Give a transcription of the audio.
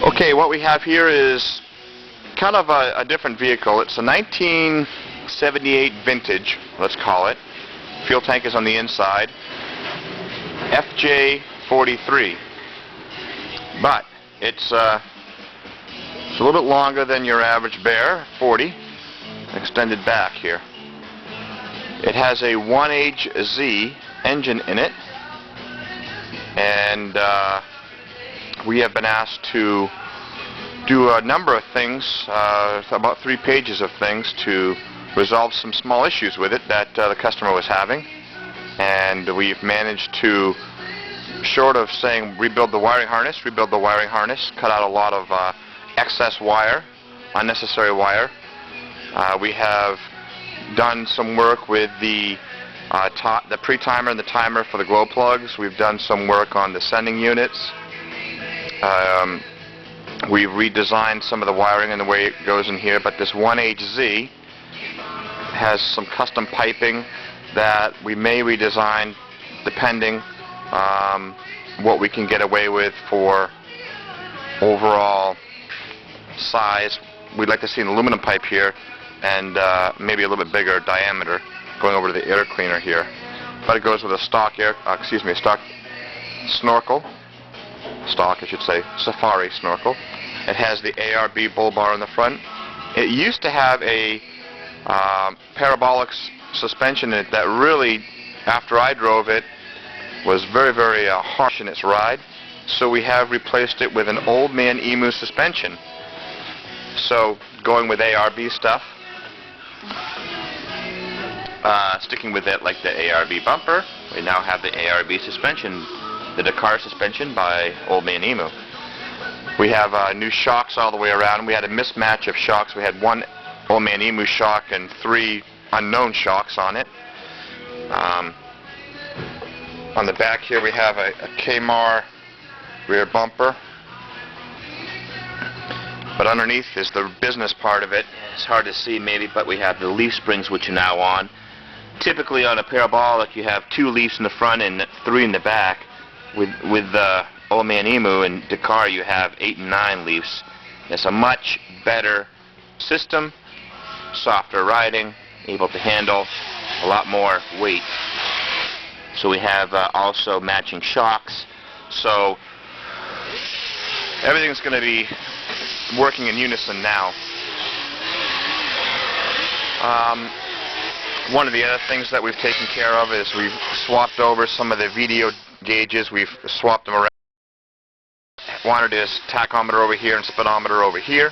Okay, what we have here is kind of a different vehicle. It's a 1978 vintage, let's call it. Fuel tank is on the inside. BJ43. But it's a little bit longer than your average Bear, 40. Extended back here. It has a 1HZ engine in it, and we have been asked to do a number of things, about 3 pages of things, to resolve some small issues with it that the customer was having. And we've managed to, short of saying rebuild the wiring harness, cut out a lot of excess wire, unnecessary wire. We have done some work with the pre-timer and the timer for the glow plugs. We've done some work on the sending units. We've redesigned some of the wiring and the way it goes in here, but this 1HZ has some custom piping that we may redesign depending what we can get away with for overall size. We'd like to see an aluminum pipe here and maybe a little bit bigger diameter going over to the air cleaner here. But it goes with a stock safari snorkel. It has the ARB bull bar in the front. It used to have a parabolic suspension in it that really, after I drove it, was very, very harsh in its ride. So we have replaced it with an old man emu suspension. So going with ARB stuff, sticking with it like the ARB bumper, we now have the ARB suspension, the Dakar suspension by Old Man Emu. We have new shocks all the way around. We had a mismatch of shocks. We had one Old Man Emu shock and 3 unknown shocks on it. On the back here we have a Kmart rear bumper. But underneath is the business part of it. It's hard to see maybe, but we have the leaf springs which are now on. Typically on a parabolic you have 2 leaves in the front and 3 in the back. With the Old Man Emu and Dakar you have 8 and 9 leaves. It's a much better system, softer riding, able to handle a lot more weight. So we have also matching shocks. So everything's going to be working in unison now. One of the other things that we've taken care of is we've swapped over some of the video gauges. We've swapped them around. Wanted this tachometer over here and speedometer over here.